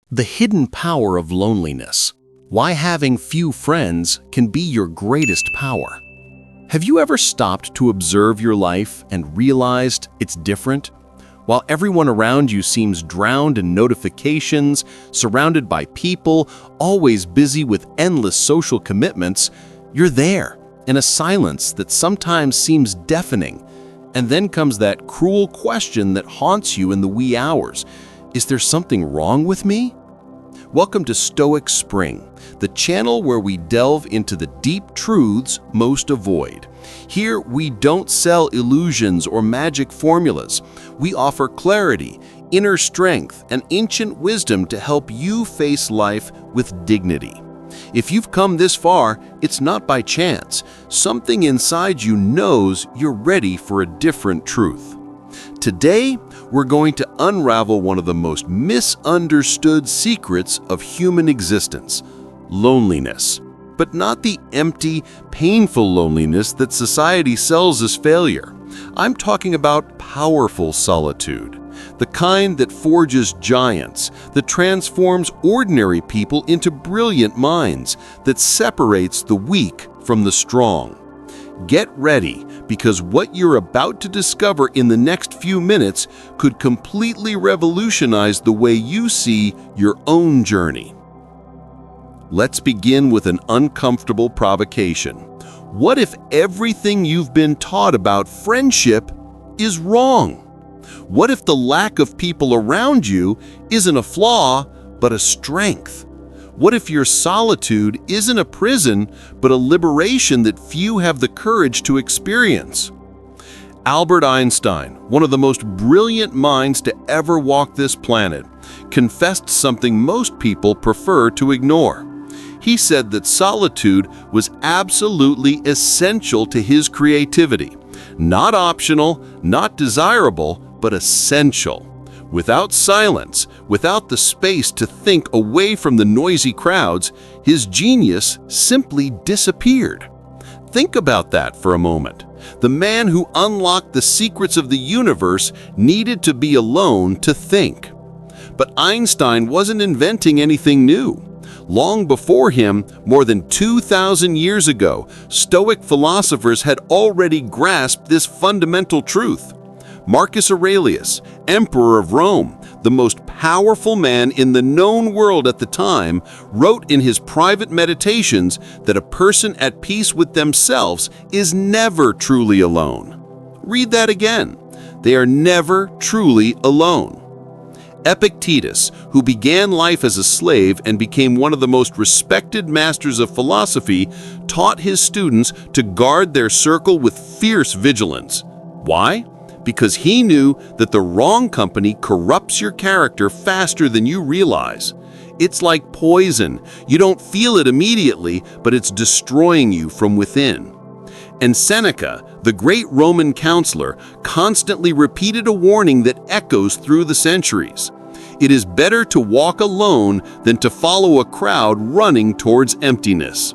The hidden power of loneliness. Why having few friends can be your greatest power. Have you ever stopped to observe your life and realized it's different? While everyone around you seems drowned in notifications, surrounded by people, always busy with endless social commitments, you're there, in a silence that sometimes seems deafening. And then comes that cruel question that haunts you in the wee hours. Is there something wrong with me? Welcome to Stoic Spring, the channel where we delve into the deep truths most avoid. Here, we don't sell illusions or magic formulas. We offer clarity, inner strength, and ancient wisdom to help you face life with dignity. If you've come this far, it's not by chance. Something inside you knows you're ready for a different truth. Today, we're going to unravel one of the most misunderstood secrets of human existence: loneliness. But not the empty, painful loneliness that society sells as failure. I'm talking about powerful solitude, the kind that forges giants, that transforms ordinary people into brilliant minds, that separates the weak from the strong. Get ready, because what you're about to discover in the next few minutes could completely revolutionize the way you see your own journey. Let's begin with an uncomfortable provocation. What if everything you've been taught about friendship is wrong? What if the lack of people around you isn't a flaw, but a strength? What if your solitude isn't a prison, but a liberation that few have the courage to experience? Albert Einstein, one of the most brilliant minds to ever walk this planet, confessed something most people prefer to ignore. He said that solitude was absolutely essential to his creativity. Not optional, not desirable, but essential. Without silence, without the space to think away from the noisy crowds, his genius simply disappeared. Think about that for a moment. The man who unlocked the secrets of the universe needed to be alone to think. But Einstein wasn't inventing anything new. Long before him, more than 2,000 years ago, Stoic philosophers had already grasped this fundamental truth. Marcus Aurelius, Emperor of Rome, the most powerful man in the known world at the time, wrote in his private meditations that a person at peace with themselves is never truly alone. Read that again. They are never truly alone. Epictetus, who began life as a slave and became one of the most respected masters of philosophy, taught his students to guard their circle with fierce vigilance. Why? Because he knew that the wrong company corrupts your character faster than you realize. It's like poison. You don't feel it immediately, but it's destroying you from within. And Seneca, the great Roman counselor, constantly repeated a warning that echoes through the centuries. It is better to walk alone than to follow a crowd running towards emptiness.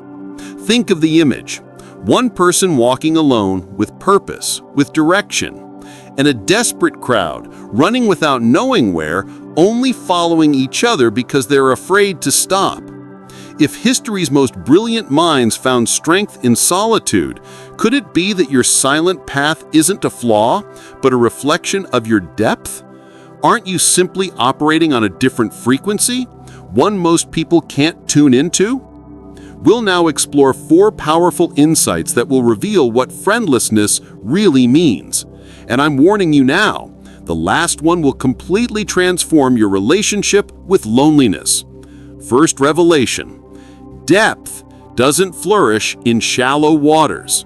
Think of the image. One person walking alone with purpose, with direction, and a desperate crowd running without knowing where, only following each other because they're afraid to stop. If history's most brilliant minds found strength in solitude, could it be that your silent path isn't a flaw, but a reflection of your depth? Aren't you simply operating on a different frequency, one most people can't tune into? We'll now explore 4 powerful insights that will reveal what friendlessness really means. And I'm warning you now, the last one will completely transform your relationship with loneliness. First revelation: depth doesn't flourish in shallow waters.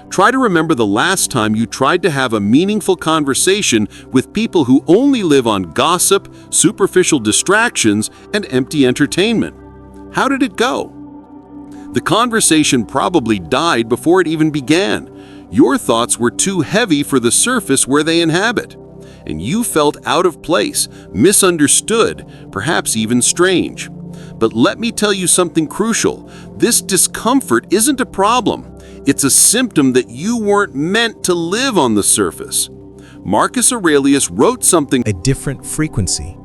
Try to remember the last time you tried to have a meaningful conversation with people who only live on gossip, superficial distractions, and empty entertainment. How did it go? The conversation probably died before it even began. Your thoughts were too heavy for the surface where they inhabit, and you felt out of place, misunderstood, perhaps even strange. But let me tell you something crucial. This discomfort isn't a problem. It's a symptom that you weren't meant to live on the surface. Marcus Aurelius wrote something: a different frequency.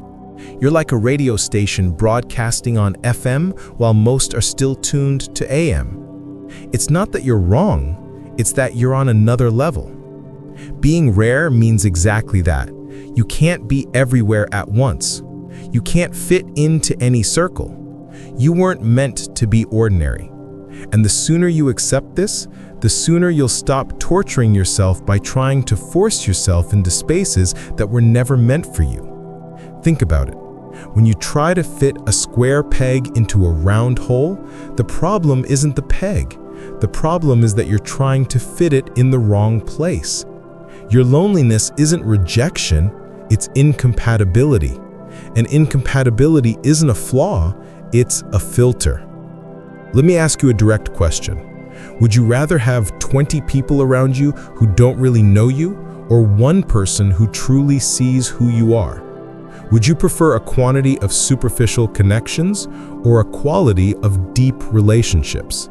You're like a radio station broadcasting on FM while most are still tuned to AM. It's not that you're wrong, it's that you're on another level. Being rare means exactly that. You can't be everywhere at once. You can't fit into any circle. You weren't meant to be ordinary. And the sooner you accept this, the sooner you'll stop torturing yourself by trying to force yourself into spaces that were never meant for you. Think about it. When you try to fit a square peg into a round hole, the problem isn't the peg. The problem is that you're trying to fit it in the wrong place. Your loneliness isn't rejection, it's incompatibility. And incompatibility isn't a flaw, it's a filter. Let me ask you a direct question. Would you rather have 20 people around you who don't really know you, or one person who truly sees who you are? Would you prefer a quantity of superficial connections or a quality of deep relationships?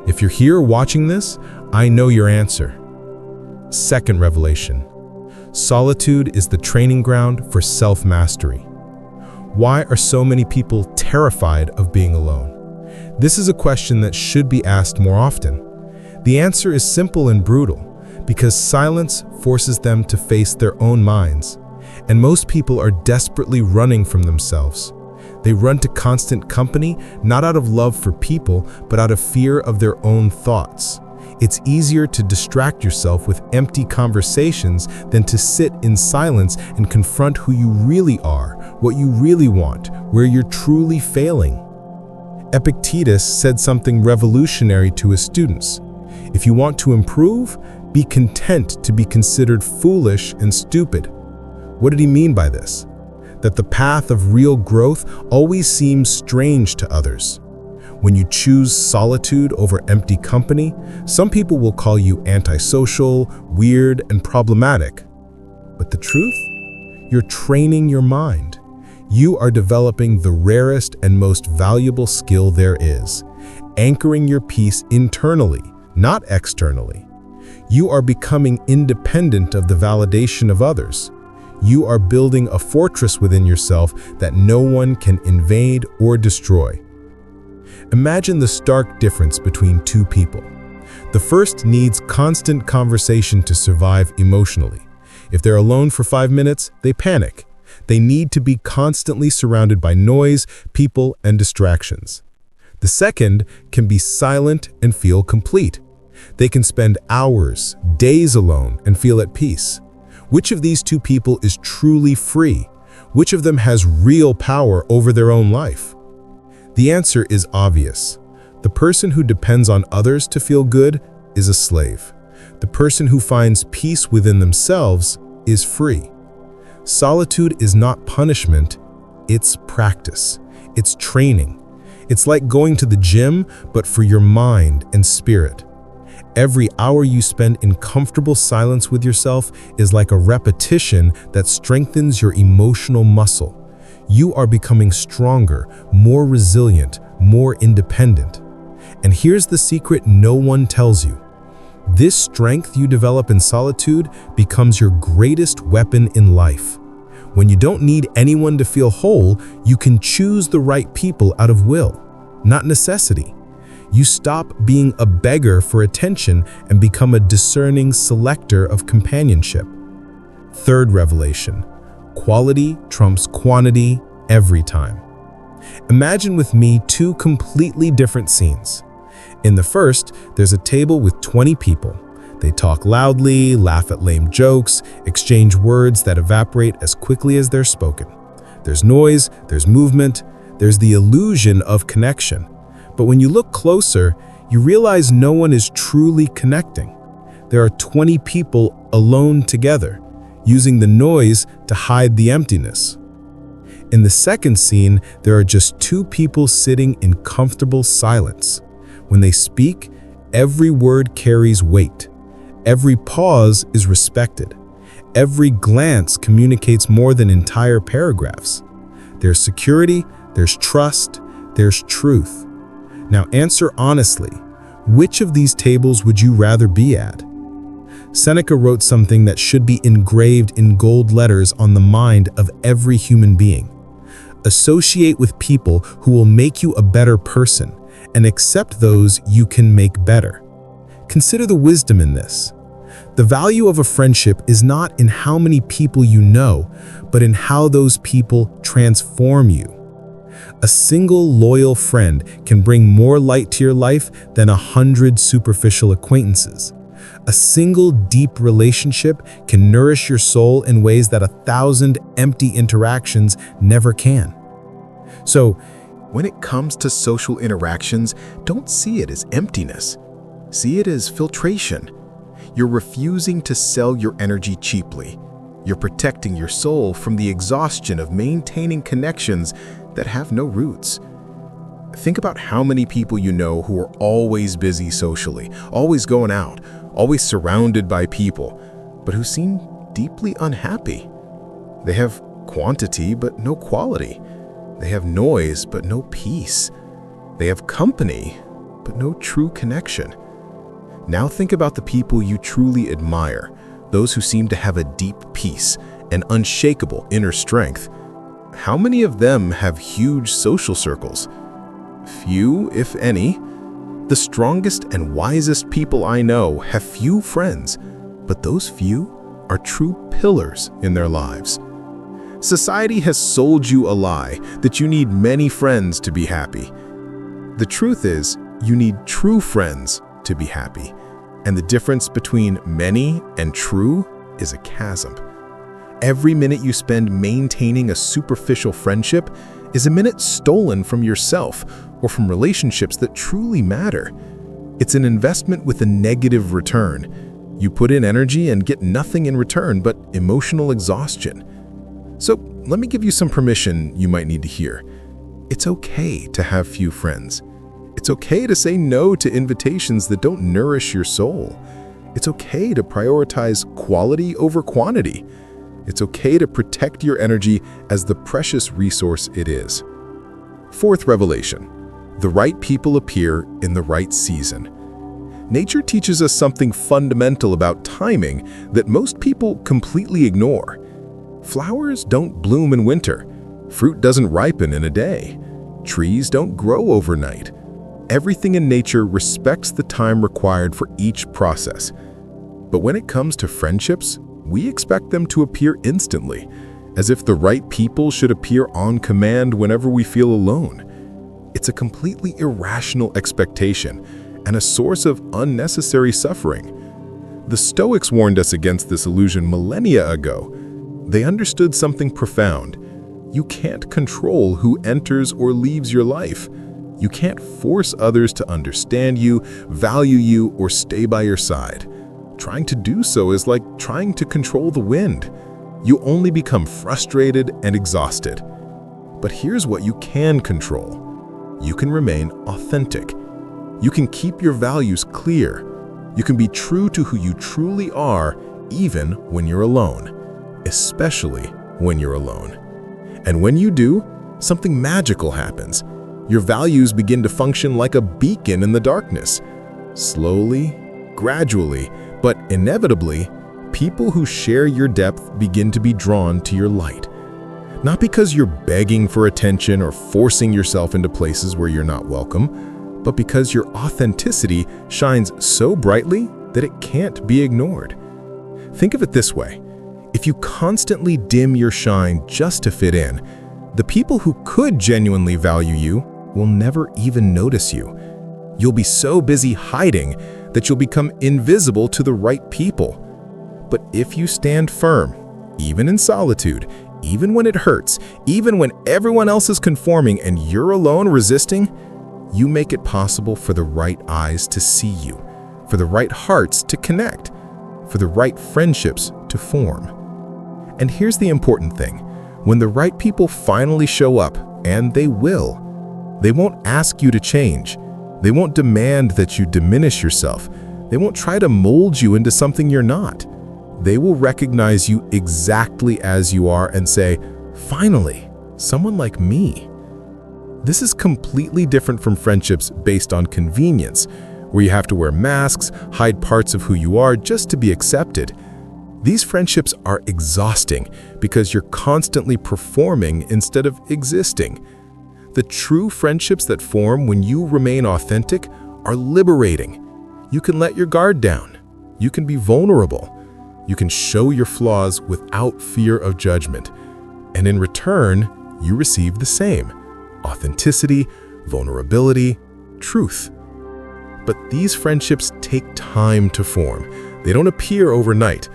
If you're here watching this, I know your answer. Second revelation. Solitude is the training ground for self-mastery. Why are so many people terrified of being alone? This is a question that should be asked more often. The answer is simple and brutal, because silence forces them to face their own minds. And most people are desperately running from themselves. They run to constant company, not out of love for people, but out of fear of their own thoughts. It's easier to distract yourself with empty conversations than to sit in silence and confront who you really are, what you really want, where you're truly failing. Epictetus said something revolutionary to his students. If you want to improve, be content to be considered foolish and stupid. What did he mean by this? That the path of real growth always seems strange to others. When you choose solitude over empty company, some people will call you antisocial, weird, and problematic. But the truth? You're training your mind. You are developing the rarest and most valuable skill there is, anchoring your peace internally, not externally. You are becoming independent of the validation of others. You are building a fortress within yourself that no one can invade or destroy. Imagine the stark difference between two people. The first needs constant conversation to survive emotionally. If they're alone for 5 minutes, they panic. They need to be constantly surrounded by noise, people, and distractions. The second can be silent and feel complete. They can spend hours, days alone and feel at peace. Which of these two people is truly free? Which of them has real power over their own life? The answer is obvious. The person who depends on others to feel good is a slave. The person who finds peace within themselves is free. Solitude is not punishment, it's practice. It's training. It's like going to the gym, but for your mind and spirit. Every hour you spend in comfortable silence with yourself is like a repetition that strengthens your emotional muscle. You are becoming stronger, more resilient, more independent. And here's the secret no one tells you. This strength you develop in solitude becomes your greatest weapon in life. When you don't need anyone to feel whole, you can choose the right people out of will, not necessity. You stop being a beggar for attention and become a discerning selector of companionship. Third revelation. Quality trumps quantity every time. Imagine with me two completely different scenes. In the first, there's a table with 20 people. They talk loudly, laugh at lame jokes, exchange words that evaporate as quickly as they're spoken. There's noise, there's movement, there's the illusion of connection. But when you look closer, you realize no one is truly connecting. There are 20 people alone together, using the noise to hide the emptiness. In the second scene, there are just two people sitting in comfortable silence. When they speak, every word carries weight. Every pause is respected. Every glance communicates more than entire paragraphs. There's security, there's trust, there's truth. Now answer honestly, which of these tables would you rather be at? Seneca wrote something that should be engraved in gold letters on the mind of every human being. Associate with people who will make you a better person, and accept those you can make better. Consider the wisdom in this. The value of a friendship is not in how many people you know, but in how those people transform you. A single loyal friend can bring more light to your life than 100 superficial acquaintances. A single deep relationship can nourish your soul in ways that 1,000 empty interactions never can. So, when it comes to social interactions, don't see it as emptiness. See it as filtration. You're refusing to sell your energy cheaply. You're protecting your soul from the exhaustion of maintaining connections that have no roots. Think about how many people you know who are always busy socially, always going out, always surrounded by people, but who seem deeply unhappy. They have quantity but no quality. They have noise but no peace. They have company but no true connection. Now think about the people you truly admire, those who seem to have a deep peace and unshakable inner strength. How many of them have huge social circles? Few, if any. The strongest and wisest people I know have few friends, but those few are true pillars in their lives. Society has sold you a lie that you need many friends to be happy. The truth is, you need true friends to be happy, and the difference between many and true is a chasm. Every minute you spend maintaining a superficial friendship is a minute stolen from yourself or from relationships that truly matter. It's an investment with a negative return. You put in energy and get nothing in return but emotional exhaustion. So let me give you some permission you might need to hear. It's okay to have few friends. It's okay to say no to invitations that don't nourish your soul. It's okay to prioritize quality over quantity. It's okay to protect your energy as the precious resource it is. Fourth revelation: the right people appear in the right season. Nature teaches us something fundamental about timing that most people completely ignore. Flowers don't bloom in winter. Fruit doesn't ripen in a day. Trees don't grow overnight. Everything in nature respects the time required for each process. But when it comes to friendships, we expect them to appear instantly, as if the right people should appear on command whenever we feel alone. It's a completely irrational expectation and a source of unnecessary suffering. The Stoics warned us against this illusion millennia ago. They understood something profound. You can't control who enters or leaves your life. You can't force others to understand you, value you, or stay by your side. Trying to do so is like trying to control the wind. You only become frustrated and exhausted. But here's what you can control. You can remain authentic. You can keep your values clear. You can be true to who you truly are, even when you're alone, especially when you're alone. And when you do, something magical happens. Your values begin to function like a beacon in the darkness. Slowly, gradually, but inevitably, people who share your depth begin to be drawn to your light. Not because you're begging for attention or forcing yourself into places where you're not welcome, but because your authenticity shines so brightly that it can't be ignored. Think of it this way. If you constantly dim your shine just to fit in, the people who could genuinely value you will never even notice you. You'll be so busy hiding that you'll become invisible to the right people. But if you stand firm, even in solitude, even when it hurts, even when everyone else is conforming and you're alone resisting, you make it possible for the right eyes to see you, for the right hearts to connect, for the right friendships to form. And here's the important thing. When the right people finally show up, and they will, they won't ask you to change. They won't demand that you diminish yourself. They won't try to mold you into something you're not. They will recognize you exactly as you are and say, "Finally, someone like me." This is completely different from friendships based on convenience, where you have to wear masks, hide parts of who you are just to be accepted. These friendships are exhausting because you're constantly performing instead of existing. The true friendships that form when you remain authentic are liberating. You can let your guard down. You can be vulnerable. You can show your flaws without fear of judgment. And in return, you receive the same: authenticity, vulnerability, truth. But these friendships take time to form. They don't appear overnight.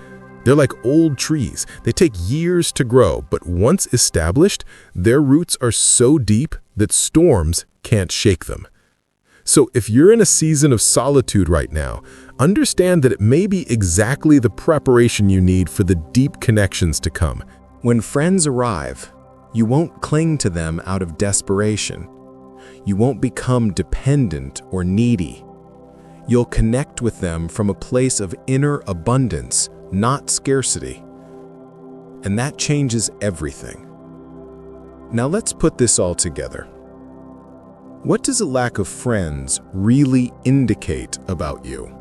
They're like old trees. They take years to grow, but once established, their roots are so deep that storms can't shake them. So if you're in a season of solitude right now, understand that it may be exactly the preparation you need for the deep connections to come. When friends arrive, you won't cling to them out of desperation. You won't become dependent or needy. You'll connect with them from a place of inner abundance, not scarcity. And that changes everything. Now let's put this all together. What does a lack of friends really indicate about you?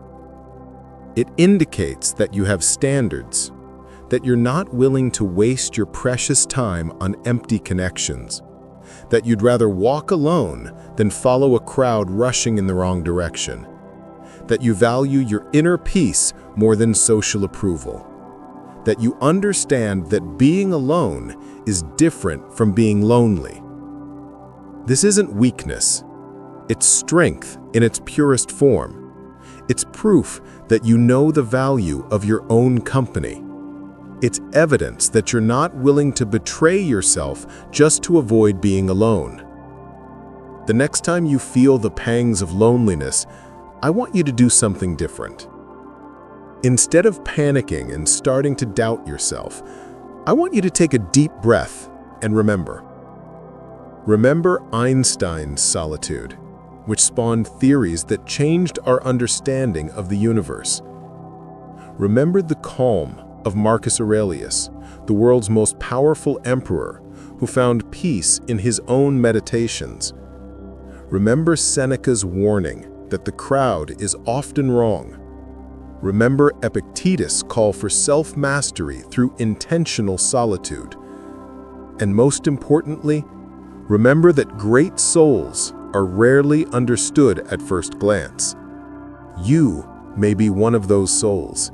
It indicates that you have standards, that you're not willing to waste your precious time on empty connections, that you'd rather walk alone than follow a crowd rushing in the wrong direction, that you value your inner peace more than social approval, that you understand that being alone is different from being lonely. This isn't weakness. It's strength in its purest form. It's proof that you know the value of your own company. It's evidence that you're not willing to betray yourself just to avoid being alone. The next time you feel the pangs of loneliness, I want you to do something different. Instead of panicking and starting to doubt yourself, I want you to take a deep breath and remember. Remember Einstein's solitude, which spawned theories that changed our understanding of the universe. Remember the calm of Marcus Aurelius, the world's most powerful emperor, who found peace in his own meditations. Remember Seneca's warning that the crowd is often wrong. Remember Epictetus' call for self-mastery through intentional solitude. And most importantly, remember that great souls are rarely understood at first glance. You may be one of those souls.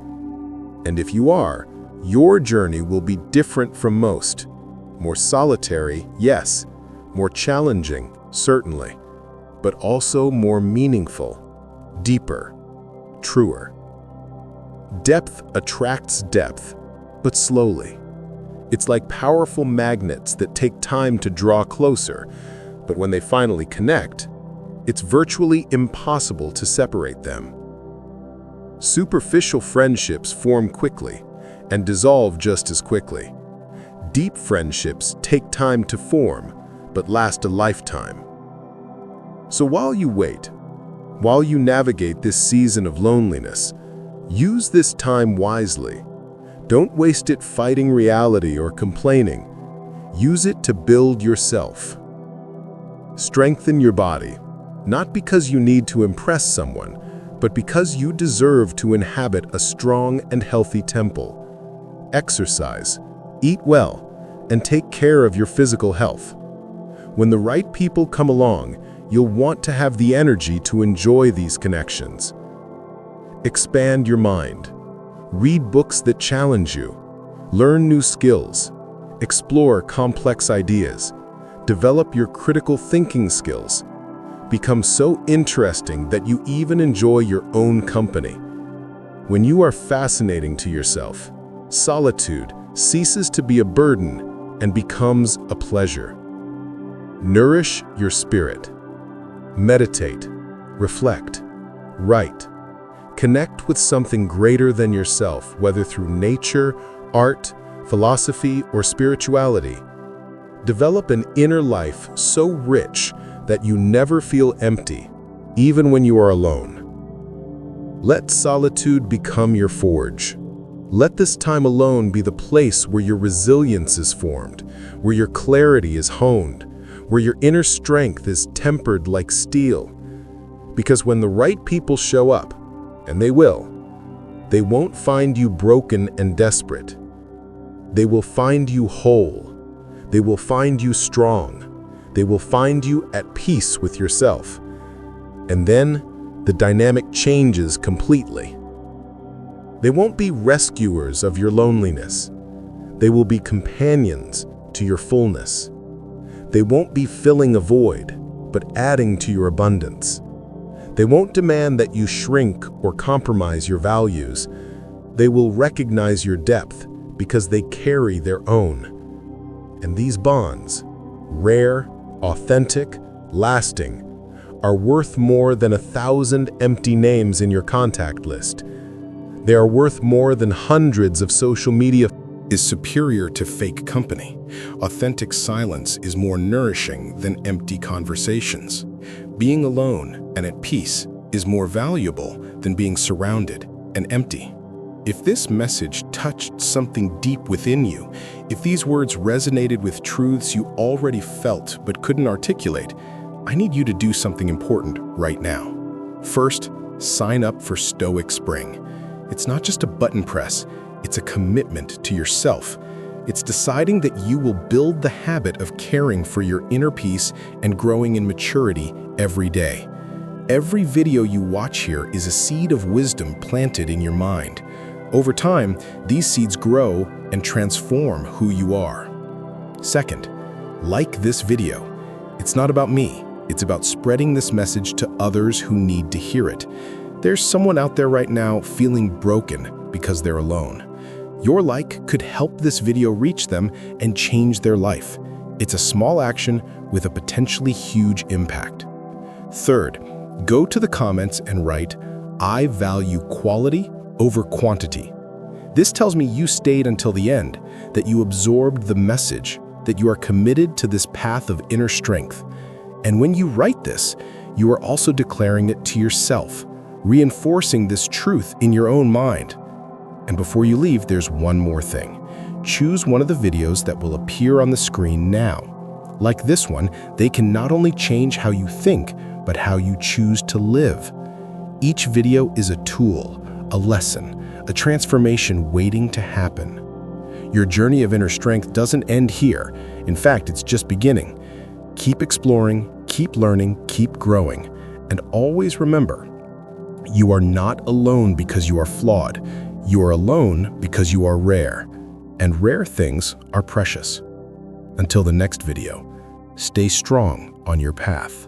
And if you are, your journey will be different from most. More solitary, yes. More challenging, certainly. But also more meaningful, deeper, truer. Depth attracts depth, but slowly. It's like powerful magnets that take time to draw closer, but when they finally connect, it's virtually impossible to separate them. Superficial friendships form quickly and dissolve just as quickly. Deep friendships take time to form, but last a lifetime. So while you wait, while you navigate this season of loneliness, use this time wisely. Don't waste it fighting reality or complaining. Use it to build yourself. Strengthen your body, not because you need to impress someone, but because you deserve to inhabit a strong and healthy temple. Exercise, eat well, and take care of your physical health. When the right people come along, you'll want to have the energy to enjoy these connections. Expand your mind. Read books that challenge you. Learn new skills. Explore complex ideas. Develop your critical thinking skills. Become so interesting that you even enjoy your own company. When you are fascinating to yourself, solitude ceases to be a burden and becomes a pleasure. Nourish your spirit. Meditate, reflect, write. Connect with something greater than yourself, whether through nature, art, philosophy, or spirituality. Develop an inner life so rich that you never feel empty, even when you are alone. Let solitude become your forge. Let this time alone be the place where your resilience is formed, where your clarity is honed, where your inner strength is tempered like steel. Because when the right people show up, and they will, They won't find you broken and desperate. They will find you whole. They will find you strong. They will find you at peace with yourself. And then the dynamic changes completely. They won't be rescuers of your loneliness. They will be companions to your fullness. They won't be filling a void, but adding to your abundance. They won't demand that you shrink or compromise your values. They will recognize your depth because they carry their own. And these bonds, rare, authentic, lasting, are worth more than 1,000 empty names in your contact list. They are worth more than hundreds of social media. Is superior to fake company. Authentic silence is more nourishing than empty conversations. Being alone and at peace is more valuable than being surrounded and empty. If this message touched something deep within you, if these words resonated with truths you already felt but couldn't articulate, I need you to do something important right now. First, sign up for Stoic Spring. It's not just a button press, it's a commitment to yourself. It's deciding that you will build the habit of caring for your inner peace and growing in maturity every day. Every video you watch here is a seed of wisdom planted in your mind. Over time, these seeds grow and transform who you are. Second, like this video. It's not about me. It's about spreading this message to others who need to hear it. There's someone out there right now feeling broken because they're alone. Your like could help this video reach them and change their life. It's a small action with a potentially huge impact. Third, go to the comments and write, "I value quality over quantity." This tells me you stayed until the end, that you absorbed the message, that you are committed to this path of inner strength. And when you write this, you are also declaring it to yourself, reinforcing this truth in your own mind. And before you leave, there's one more thing. Choose one of the videos that will appear on the screen now. Like this one, they can not only change how you think, but how you choose to live. Each video is a tool, a lesson, a transformation waiting to happen. Your journey of inner strength doesn't end here. In fact, it's just beginning. Keep exploring, keep learning, keep growing, and always remember, you are not alone because you are flawed. You are alone because you are rare, and rare things are precious. Until the next video, stay strong on your path.